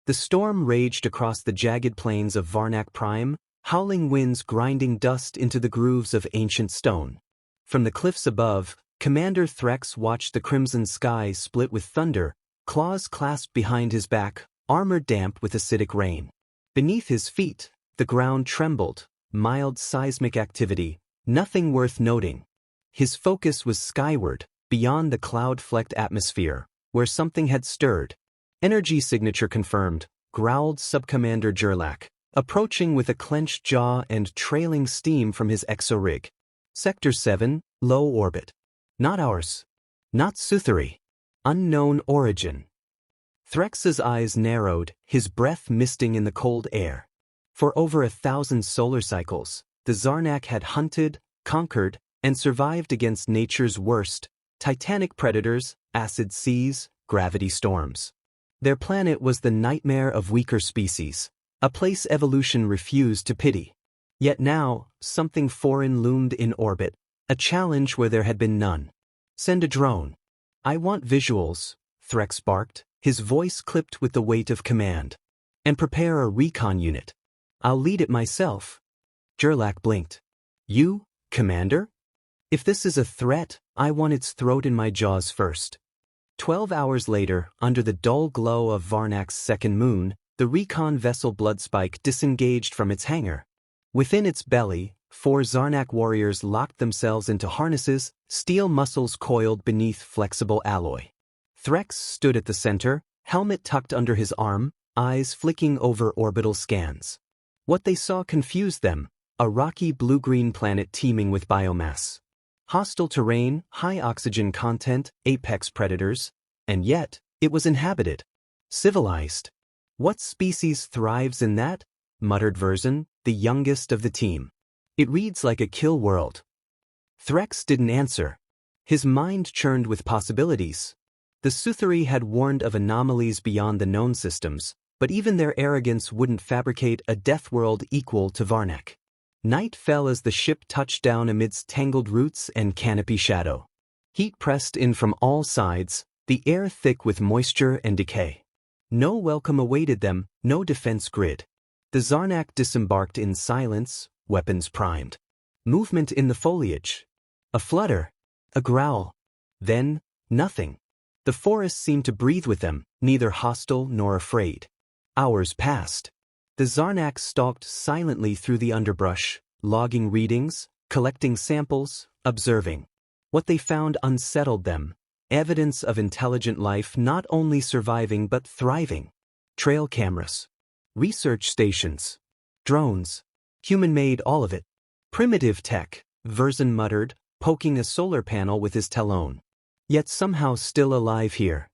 The storm raged across the jagged plains of Varnak Prime, howling winds grinding dust into the grooves of ancient stone. From the cliffs above, Commander Threx watched the crimson sky split with thunder, claws clasped behind his back, armor damp with acidic rain. Beneath his feet, the ground trembled, mild seismic activity, nothing worth noting. His focus was skyward, beyond the cloud-flecked atmosphere, where something had stirred. Energy signature confirmed, growled Subcommander Gerlach, approaching with a clenched jaw and trailing steam from his exo-rig. Sector 7, low orbit. Not ours. Not Sutheri. Unknown origin. Threx's eyes narrowed, his breath misting in the cold air. For over 1,000 solar cycles, the Zarnak had hunted, conquered, and survived against nature's worst, titanic predators, acid seas, gravity storms. Their planet was the nightmare of weaker species, a place evolution refused to pity. Yet now, something foreign loomed in orbit, a challenge where there had been none. Send a drone. I want visuals, Threx barked, his voice clipped with the weight of command. And prepare a recon unit. I'll lead it myself. Gerlach blinked. You, Commander? If this is a threat, I want its throat in my jaws first. 12 hours later, under the dull glow of Varnak's second moon, the recon vessel Bloodspike disengaged from its hangar. Within its belly, 4 Zarnak warriors locked themselves into harnesses, steel muscles coiled beneath flexible alloy. Threx stood at the center, helmet tucked under his arm, eyes flicking over orbital scans. What they saw confused them, a rocky blue-green planet teeming with biomass. Hostile terrain, high oxygen content, apex predators, and yet, it was inhabited. Civilized. What species thrives in that? Muttered Verzin, the youngest of the team. It reads like a kill world. Threx didn't answer. His mind churned with possibilities. The Sutheri had warned of anomalies beyond the known systems, but even their arrogance wouldn't fabricate a death world equal to Varnak. Night fell as the ship touched down amidst tangled roots and canopy shadow. Heat pressed in from all sides, the air thick with moisture and decay. No welcome awaited them, no defense grid. The Zarnak disembarked in silence, weapons primed. Movement in the foliage. A flutter. A growl. Then, nothing. The forest seemed to breathe with them, neither hostile nor afraid. Hours passed. The Zarnak stalked silently through the underbrush, logging readings, collecting samples, observing. What they found unsettled them. Evidence of intelligent life not only surviving but thriving. Trail cameras. Research stations. Drones. Human-made all of it. Primitive tech, Verzin muttered, poking a solar panel with his talon. Yet somehow still alive here.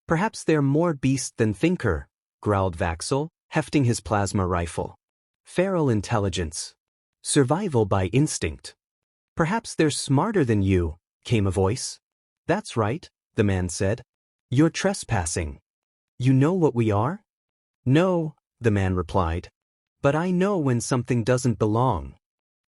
Perhaps they're more beast than thinker, growled Vaxel, hefting his plasma rifle. Feral intelligence. Survival by instinct. Perhaps they're smarter than you, came a voice. That's right, the man said. You're trespassing. You know what we are? No, the man replied. But I know when something doesn't belong.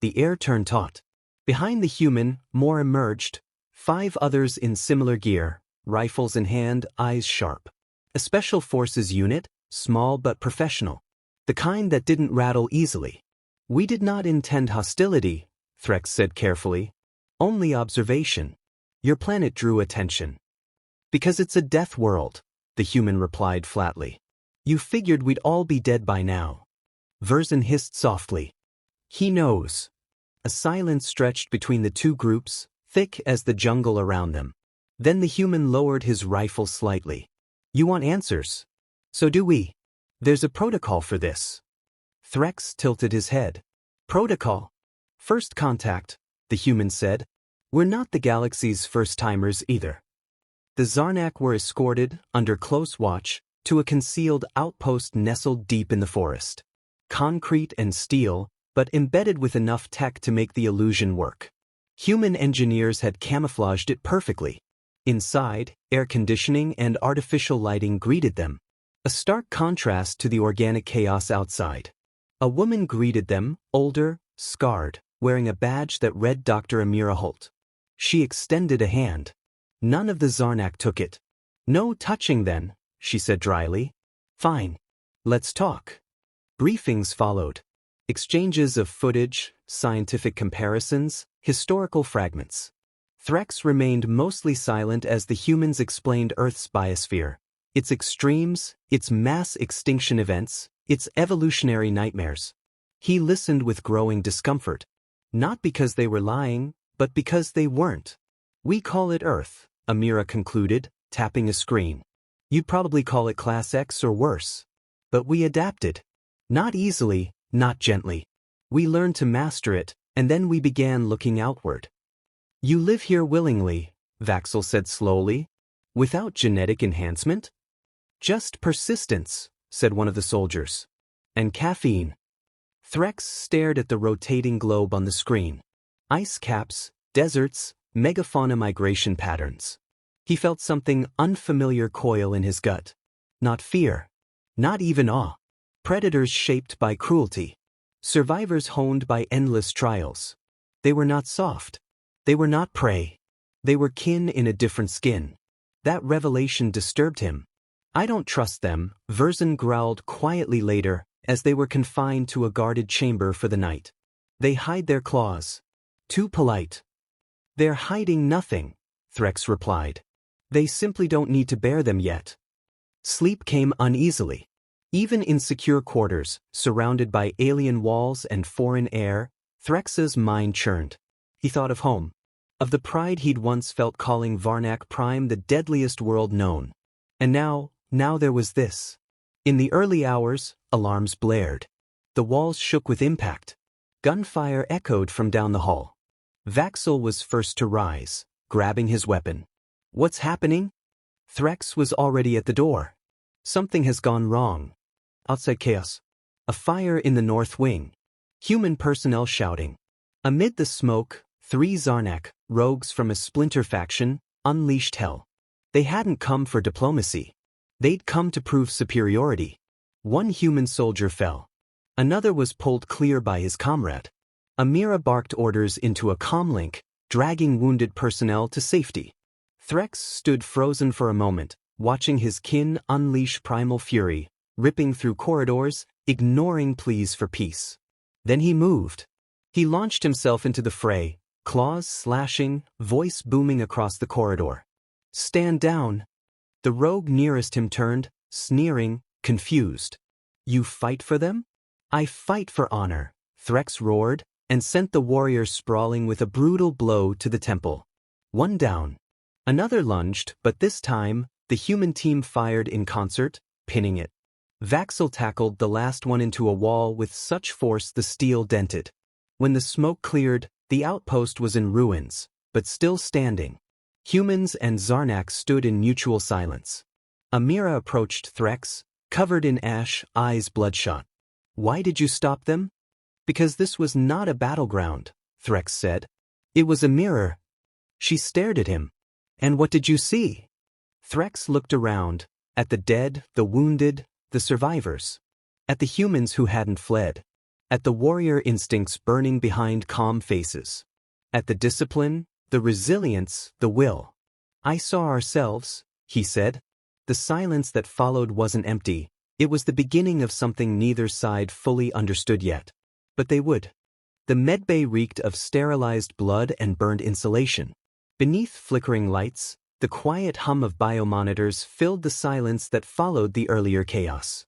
The air turned taut. Behind the human, more emerged. 5 others in similar gear, rifles in hand, eyes sharp. A special forces unit, small but professional. The kind that didn't rattle easily. We did not intend hostility, Threx said carefully. Only observation. Your planet drew attention. Because it's a death world, the human replied flatly. You figured we'd all be dead by now. Verzin hissed softly. He knows. A silence stretched between the two groups, thick as the jungle around them. Then the human lowered his rifle slightly. You want answers? So do we. There's a protocol for this. Threx tilted his head. Protocol? First contact, the human said. We're not the galaxy's first-timers either. The Zarnak were escorted, under close watch, to a concealed outpost nestled deep in the forest. Concrete and steel, but embedded with enough tech to make the illusion work. Human engineers had camouflaged it perfectly. Inside, air conditioning and artificial lighting greeted them. A stark contrast to the organic chaos outside. A woman greeted them, older, scarred, wearing a badge that read Dr. Amira Holt. She extended a hand. None of the Zarnak took it. No touching then, she said dryly. Fine. Let's talk. Briefings followed. Exchanges of footage, scientific comparisons, historical fragments. Threx remained mostly silent as the humans explained Earth's biosphere, its extremes, its mass extinction events, its evolutionary nightmares. He listened with growing discomfort. Not because they were lying, but because they weren't. We call it Earth, Amira concluded, tapping a screen. You'd probably call it Class X or worse. But we adapted. Not easily, not gently. We learned to master it, and then we began looking outward. You live here willingly, Vaxel said slowly. Without genetic enhancement? Just persistence, said one of the soldiers. And caffeine. Threx stared at the rotating globe on the screen. Ice caps, deserts, megafauna migration patterns. He felt something unfamiliar coil in his gut. Not fear. Not even awe. Predators shaped by cruelty. Survivors honed by endless trials. They were not soft. They were not prey. They were kin in a different skin. That revelation disturbed him. I don't trust them, Verzin growled quietly later, as they were confined to a guarded chamber for the night. They hide their claws. Too polite. They're hiding nothing, Threx replied. They simply don't need to bear them yet. Sleep came uneasily. Even in secure quarters, surrounded by alien walls and foreign air, Threx's mind churned. He thought of home. Of the pride he'd once felt calling Varnak Prime the deadliest world known. And now there was this. In the early hours, alarms blared. The walls shook with impact. Gunfire echoed from down the hall. Vaxel was first to rise, grabbing his weapon. What's happening? Threx was already at the door. Something has gone wrong. Outside chaos. A fire in the north wing. Human personnel shouting. Amid the smoke, 3 Zarnak, rogues from a splinter faction, unleashed hell. They hadn't come for diplomacy. They'd come to prove superiority. One human soldier fell. Another was pulled clear by his comrade. Amira barked orders into a comlink, dragging wounded personnel to safety. Threx stood frozen for a moment, watching his kin unleash primal fury, ripping through corridors, ignoring pleas for peace. Then he moved. He launched himself into the fray, claws slashing, voice booming across the corridor. Stand down. The rogue nearest him turned, sneering, confused. You fight for them? I fight for honor, Threx roared, and sent the warrior sprawling with a brutal blow to the temple. One down. Another lunged, but this time, the human team fired in concert, pinning it. Vaxel tackled the last one into a wall with such force the steel dented. When the smoke cleared, the outpost was in ruins, but still standing. Humans and Zarnak stood in mutual silence. Amira approached Threx, covered in ash, eyes bloodshot. Why did you stop them? Because this was not a battleground, Threx said. It was a mirror. She stared at him. And what did you see? Threx looked around, at the dead, the wounded, the survivors. At the humans who hadn't fled. At the warrior instincts burning behind calm faces. At the discipline, the resilience, the will. I saw ourselves, he said. The silence that followed wasn't empty. It was the beginning of something neither side fully understood yet. But they would. The medbay reeked of sterilized blood and burned insulation. Beneath flickering lights, the quiet hum of biomonitors filled the silence that followed the earlier chaos.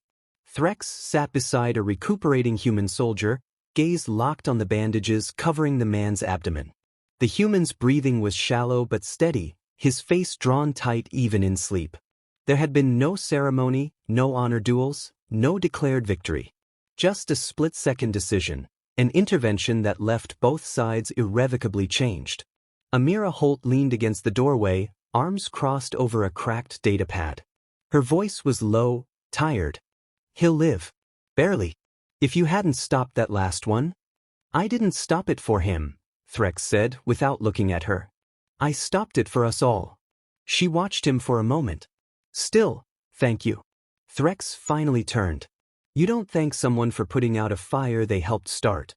Threx sat beside a recuperating human soldier, gaze locked on the bandages covering the man's abdomen. The human's breathing was shallow but steady, his face drawn tight even in sleep. There had been no ceremony, no honor duels, no declared victory. Just a split-second decision, an intervention that left both sides irrevocably changed. Amira Holt leaned against the doorway, arms crossed over a cracked data pad. Her voice was low, tired. He'll live. Barely. If you hadn't stopped that last one. I didn't stop it for him, Threx said without looking at her. I stopped it for us all. She watched him for a moment. Still, thank you. Threx finally turned. You don't thank someone for putting out a fire they helped start.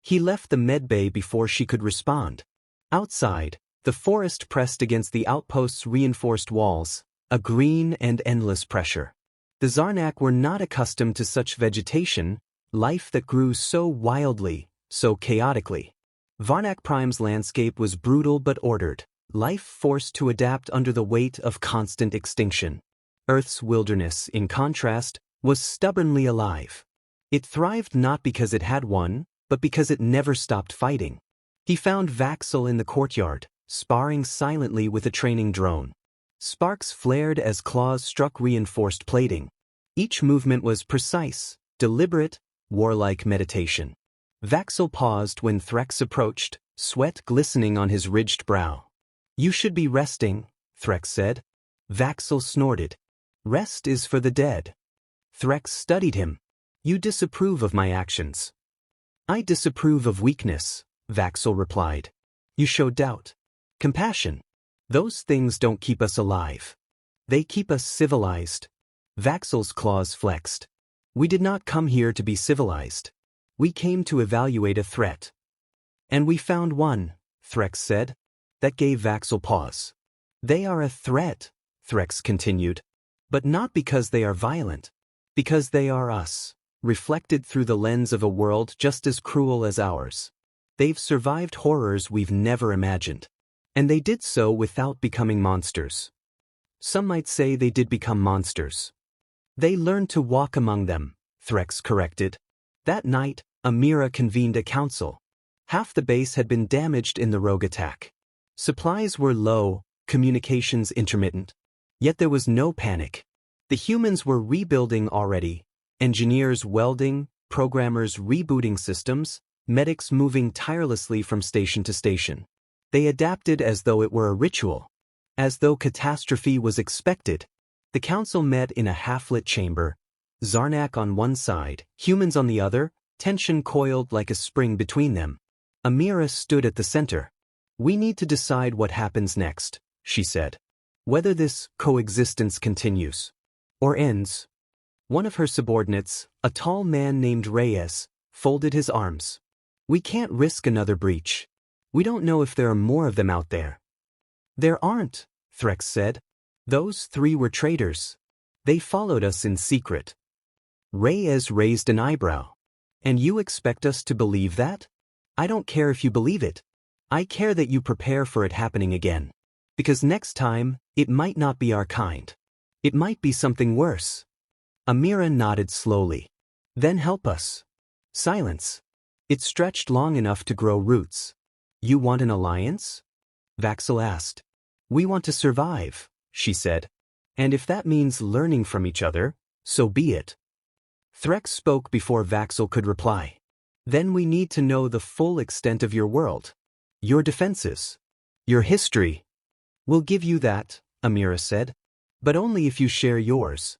He left the medbay before she could respond. Outside, the forest pressed against the outpost's reinforced walls, a green and endless pressure. The Zarnak were not accustomed to such vegetation, life that grew so wildly, so chaotically. Varnak Prime's landscape was brutal but ordered, life forced to adapt under the weight of constant extinction. Earth's wilderness, in contrast, was stubbornly alive. It thrived not because it had won, but because it never stopped fighting. He found Vaxel in the courtyard, sparring silently with a training drone. Sparks flared as claws struck reinforced plating. Each movement was precise, deliberate, warlike meditation. Vaxel paused when Threx approached, sweat glistening on his ridged brow. "You should be resting," Threx said. Vaxel snorted. "Rest is for the dead." Threx studied him. "You disapprove of my actions." "I disapprove of weakness," Vaxel replied. "You show doubt. Compassion. Those things don't keep us alive. They keep us civilized." Vaxel's claws flexed. "We did not come here to be civilized. We came to evaluate a threat." "And we found one," Threx said. That gave Vaxel pause. "They are a threat," Threx continued. "But not because they are violent. Because they are us, reflected through the lens of a world just as cruel as ours. They've survived horrors we've never imagined. And they did so without becoming monsters. Some might say they did become monsters. They learned to walk among them," Threx corrected. That night, Amira convened a council. Half the base had been damaged in the rogue attack. Supplies were low, communications intermittent. Yet there was no panic. The humans were rebuilding already, engineers welding, programmers rebooting systems, medics moving tirelessly from station to station. They adapted as though it were a ritual, as though catastrophe was expected. The council met in a half-lit chamber, Zarnak on one side, humans on the other, tension coiled like a spring between them. Amira stood at the center. "We need to decide what happens next," she said. "Whether this coexistence continues or ends." One of her subordinates, a tall man named Reyes, folded his arms. "We can't risk another breach. We don't know if there are more of them out there." "There aren't," Threx said. "Those 3 were traitors. They followed us in secret." Reyes raised an eyebrow. "And you expect us to believe that?" "I don't care if you believe it. I care that you prepare for it happening again. Because next time, it might not be our kind. It might be something worse." Amira nodded slowly. "Then help us." Silence. It stretched long enough to grow roots. "You want an alliance?" Vaxel asked. "We want to survive," she said. "And if that means learning from each other, so be it." Threx spoke before Vaxel could reply. "Then we need to know the full extent of your world. Your defenses. Your history." "We'll give you that," Amira said. "But only if you share yours."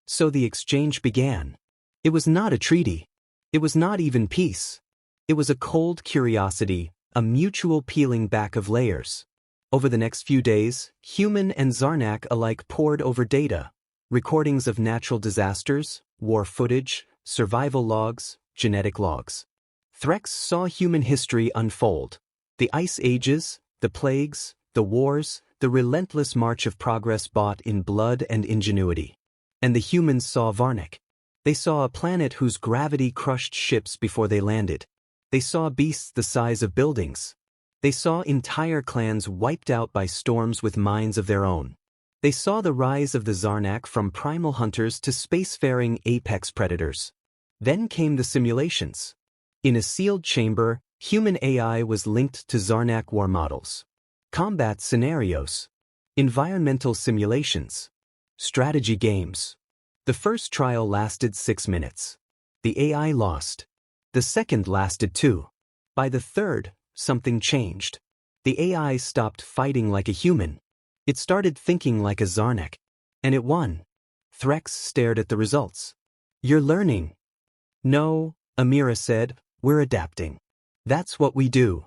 So the exchange began. It was not a treaty. It was not even peace. It was a cold curiosity, a mutual peeling back of layers. Over the next few days, human and Zarnak alike pored over data, recordings of natural disasters, war footage, survival logs, genetic logs. Threx saw human history unfold. The ice ages, the plagues, the wars, the relentless march of progress bought in blood and ingenuity. And the humans saw Varnak. They saw a planet whose gravity crushed ships before they landed. They saw beasts the size of buildings. They saw entire clans wiped out by storms with minds of their own. They saw the rise of the Zarnak from primal hunters to spacefaring apex predators. Then came the simulations. In a sealed chamber, human AI was linked to Zarnak war models. Combat scenarios. Environmental simulations. Strategy games. The first trial lasted 6 minutes. The AI lost. The second lasted 2. By the third, something changed. The AI stopped fighting like a human. It started thinking like a Zarnak. And it won. Threx stared at the results. "You're learning." "No," Amira said, "we're adapting. That's what we do."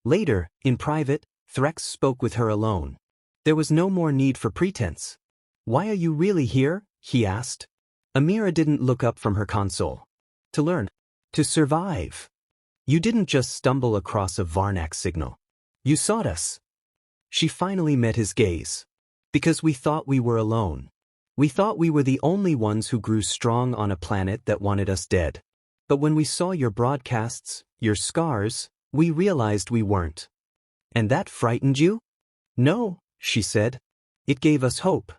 Later, in private, Threx spoke with her alone. There was no more need for pretense. "Why are you really here?" he asked. Amira didn't look up from her console. "To learn. To survive. You didn't just stumble across a Varnak signal. You sought us." She finally met his gaze. "Because we thought we were alone. We thought we were the only ones who grew strong on a planet that wanted us dead. But when we saw your broadcasts, your scars, we realized we weren't. And that frightened you? No, she said. It gave us hope.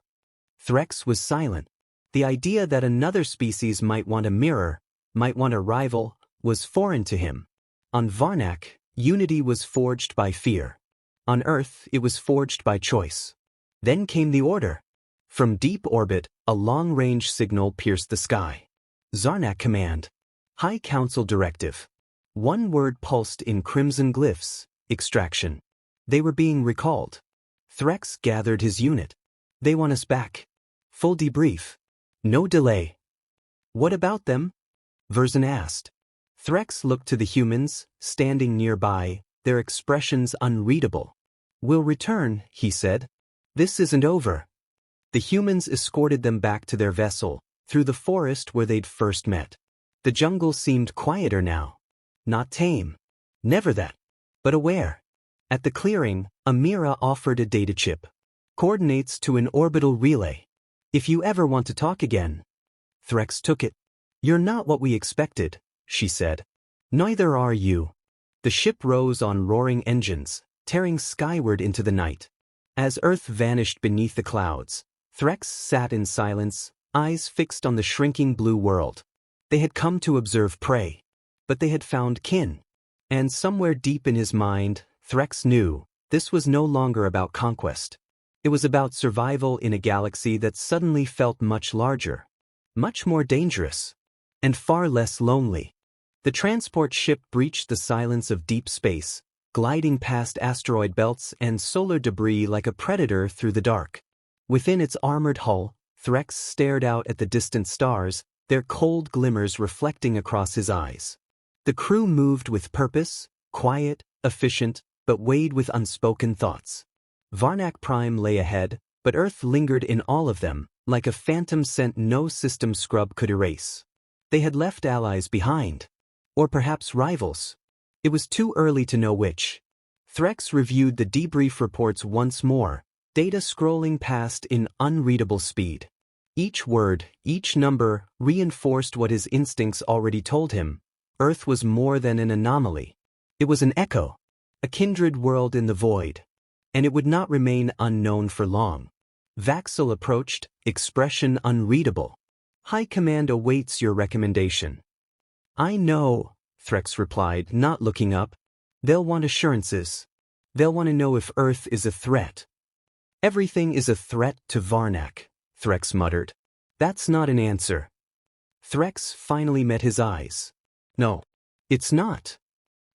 Threx was silent. The idea that another species might want a mirror, might want a rival, was foreign to him. On Varnak, unity was forged by fear. On Earth, it was forged by choice. Then came the order. From deep orbit, a long-range signal pierced the sky. Zarnak command. High Council directive. One word pulsed in crimson glyphs: extraction. They were being recalled. Threx gathered his unit. They want us back. Full debrief. No delay. What about them? Verzin asked. Threx looked to the humans, standing nearby, their expressions unreadable. We'll return, he said. This isn't over. The humans escorted them back to their vessel, through the forest where they'd first met. The jungle seemed quieter now. Not tame. Never that. But aware. At the clearing, Amira offered a data chip. Coordinates to an orbital relay. If you ever want to talk again. Threx took it. You're not what we expected, she said. Neither are you. The ship rose on roaring engines, tearing skyward into the night. As Earth vanished beneath the clouds, Threx sat in silence, eyes fixed on the shrinking blue world. They had come to observe prey. But they had found kin. And somewhere deep in his mind, Threx knew, this was no longer about conquest. It was about survival in a galaxy that suddenly felt much larger, much more dangerous, and far less lonely. The transport ship breached the silence of deep space, gliding past asteroid belts and solar debris like a predator through the dark. Within its armored hull, Threx stared out at the distant stars, their cold glimmers reflecting across his eyes. The crew moved with purpose, quiet, efficient, but weighed with unspoken thoughts. Varnak Prime lay ahead, but Earth lingered in all of them, like a phantom scent no system scrub could erase. They had left allies behind. Or perhaps rivals. It was too early to know which. Threx reviewed the debrief reports once more, data scrolling past in unreadable speed. Each word, each number, reinforced what his instincts already told him. Earth was more than an anomaly. It was an echo, a kindred world in the void. And it would not remain unknown for long. Vaxel approached, expression unreadable. High Command awaits your recommendation. I know, Threx replied, not looking up. They'll want assurances. They'll want to know if Earth is a threat. Everything is a threat to Varnak, Threx muttered. That's not an answer. Threx finally met his eyes. No, it's not.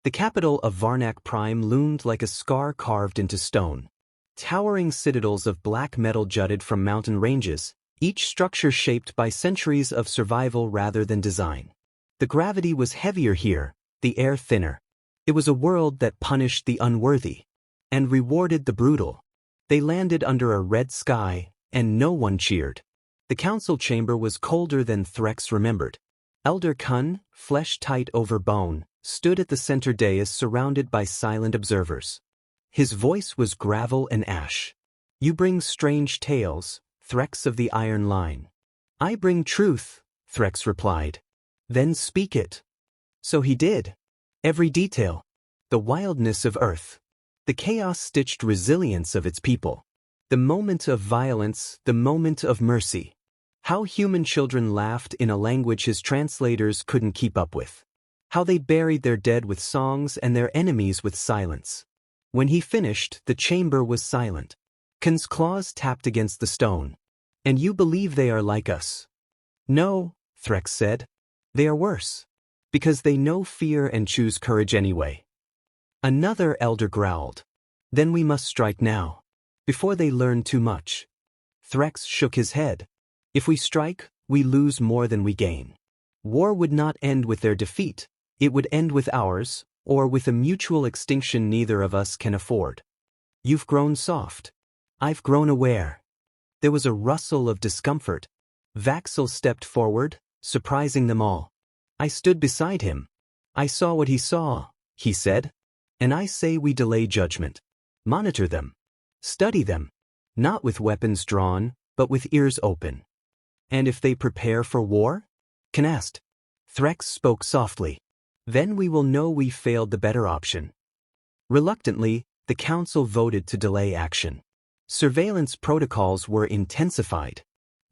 The capital of Varnak Prime loomed like a scar carved into stone. Towering citadels of black metal jutted from mountain ranges, each structure shaped by centuries of survival rather than design. The gravity was heavier here, the air thinner. It was a world that punished the unworthy and rewarded the brutal. They landed under a red sky, and no one cheered. The council chamber was colder than Threx remembered. Elder Kun, flesh tight over bone, stood at the center dais surrounded by silent observers. His voice was gravel and ash. You bring strange tales, Threx of the Iron Line. I bring truth, Threx replied. Then speak it. So he did. Every detail. The wildness of Earth. The chaos-stitched resilience of its people. The moment of violence, the moment of mercy. How human children laughed in a language his translators couldn't keep up with. How they buried their dead with songs and their enemies with silence. When he finished, the chamber was silent. Kun's claws tapped against the stone. And you believe they are like us? No, Threx said. They are worse. Because they know fear and choose courage anyway. Another elder growled. Then we must strike now. Before they learn too much. Threx shook his head. If we strike, we lose more than we gain. War would not end with their defeat. It would end with ours, or with a mutual extinction neither of us can afford. You've grown soft. I've grown aware. There was a rustle of discomfort. Vaxel stepped forward, surprising them all. I stood beside him. I saw what he saw, he said. And I say we delay judgment. Monitor them. Study them. Not with weapons drawn, but with ears open. And if they prepare for war? Khan asked. Threx spoke softly. Then we will know we failed the better option. Reluctantly, the council voted to delay action. Surveillance protocols were intensified.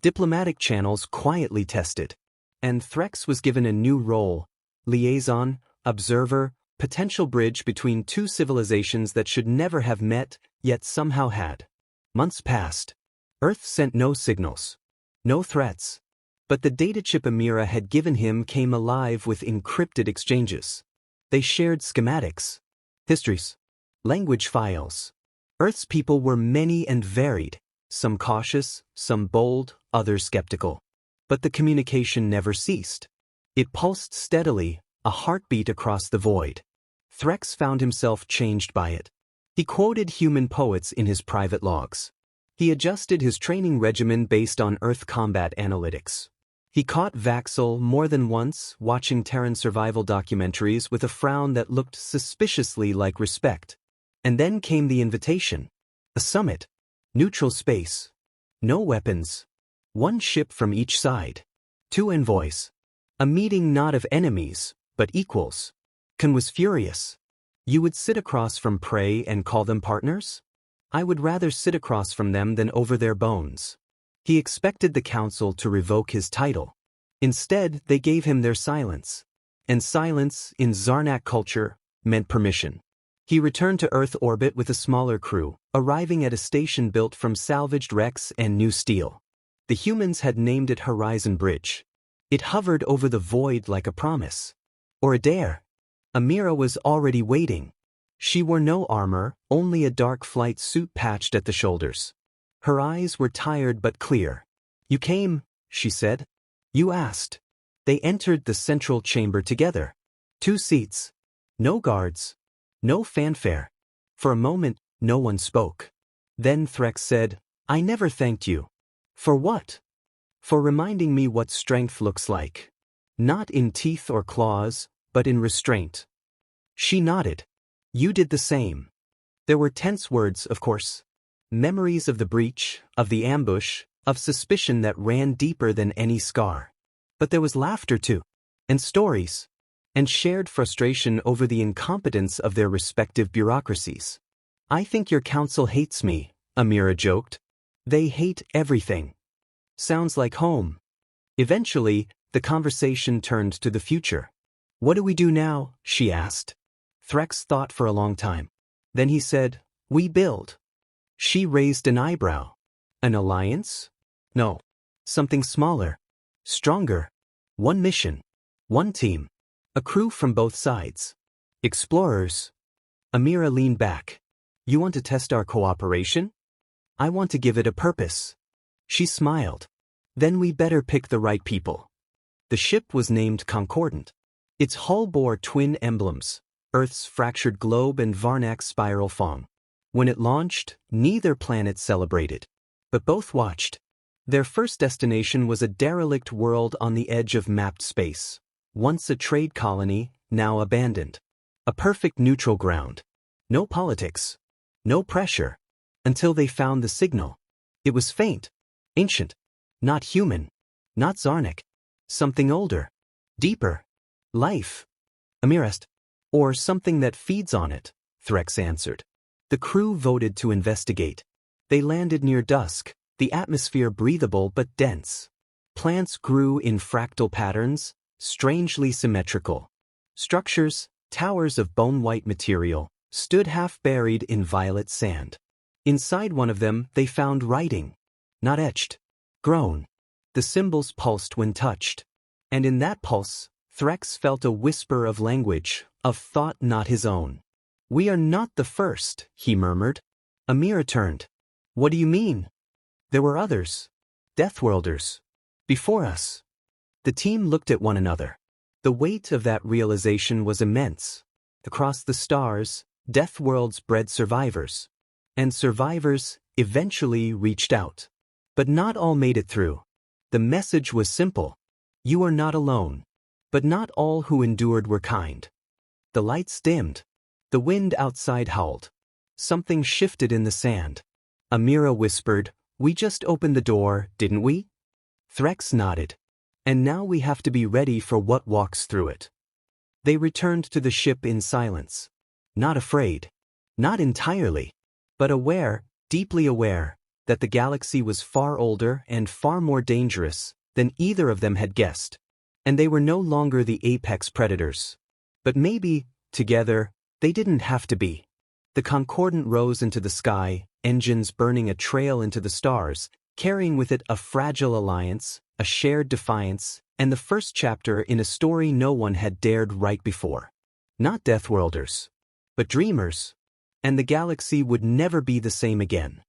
Diplomatic channels quietly tested. And Threx was given a new role: liaison, observer, potential bridge between two civilizations that should never have met, yet somehow had. Months passed. Earth sent no signals. No threats. But the data chip Amira had given him came alive with encrypted exchanges. They shared schematics, histories, language files. Earth's people were many and varied, some cautious, some bold, others skeptical. But the communication never ceased. It pulsed steadily, a heartbeat across the void. Threx found himself changed by it. He quoted human poets in his private logs. He adjusted his training regimen based on Earth combat analytics. He caught Vaxel more than once watching Terran survival documentaries with a frown that looked suspiciously like respect. And then came the invitation. A summit. Neutral space. No weapons. One ship from each side. 2 envoys. A meeting not of enemies, but equals. Khan was furious. You would sit across from prey and call them partners? I would rather sit across from them than over their bones. He expected the council to revoke his title. Instead, they gave him their silence. And silence, in Zarnak culture, meant permission. He returned to Earth orbit with a smaller crew, arriving at a station built from salvaged wrecks and new steel. The humans had named it Horizon Bridge. It hovered over the void like a promise. Or a dare. Amira was already waiting. She wore no armor, only a dark flight suit patched at the shoulders. Her eyes were tired but clear. You came, she said. You asked. They entered the central chamber together. 2 seats. No guards. No fanfare. For a moment, no one spoke. Then Threx said, I never thanked you. For what? For reminding me what strength looks like. Not in teeth or claws, but in restraint. She nodded. You did the same. There were tense words, of course. Memories of the breach, of the ambush, of suspicion that ran deeper than any scar. But there was laughter too. And stories. And shared frustration over the incompetence of their respective bureaucracies. I think your council hates me, Amira joked. They hate everything. Sounds like home. Eventually, the conversation turned to the future. What do we do now? She asked. Threx thought for a long time. Then he said, we build. She raised an eyebrow. An alliance? No. Something smaller. Stronger. One mission. One team. A crew from both sides. Explorers. Amira leaned back. You want to test our cooperation? I want to give it a purpose. She smiled. Then we better pick the right people. The ship was named Concordant. Its hull bore twin emblems, Earth's fractured globe and Varnak's spiral fong. When it launched, neither planet celebrated, but both watched. Their first destination was a derelict world on the edge of mapped space. Once a trade colony, now abandoned. A perfect neutral ground. No politics. No pressure. Until they found the signal. It was faint. Ancient. Not human. Not Zarnik. Something older. Deeper. Life. Amirest. Or something that feeds on it, Threx answered. The crew voted to investigate. They landed near dusk, the atmosphere breathable but dense. Plants grew in fractal patterns, strangely symmetrical. Structures, towers of bone-white material, stood half-buried in violet sand. Inside one of them, they found writing. Not etched. Grown. The symbols pulsed when touched. And in that pulse, Threx felt a whisper of language, of thought not his own. We are not the first, he murmured. Amira turned. What do you mean? There were others. Deathworlders. Before us. The team looked at one another. The weight of that realization was immense. Across the stars, Deathworlds bred survivors. And survivors eventually reached out. But not all made it through. The message was simple. You are not alone. But not all who endured were kind. The lights dimmed. The wind outside howled. Something shifted in the sand. Amira whispered, we just opened the door, didn't we? Threx nodded. And now we have to be ready for what walks through it. They returned to the ship in silence. Not afraid. Not entirely. But aware, deeply aware, that the galaxy was far older and far more dangerous than either of them had guessed. And they were no longer the apex predators. But maybe, together, they didn't have to be. The Concordant rose into the sky, engines burning a trail into the stars, carrying with it a fragile alliance, a shared defiance, and the first chapter in a story no one had dared write before. Not Deathworlders, but dreamers. And the galaxy would never be the same again.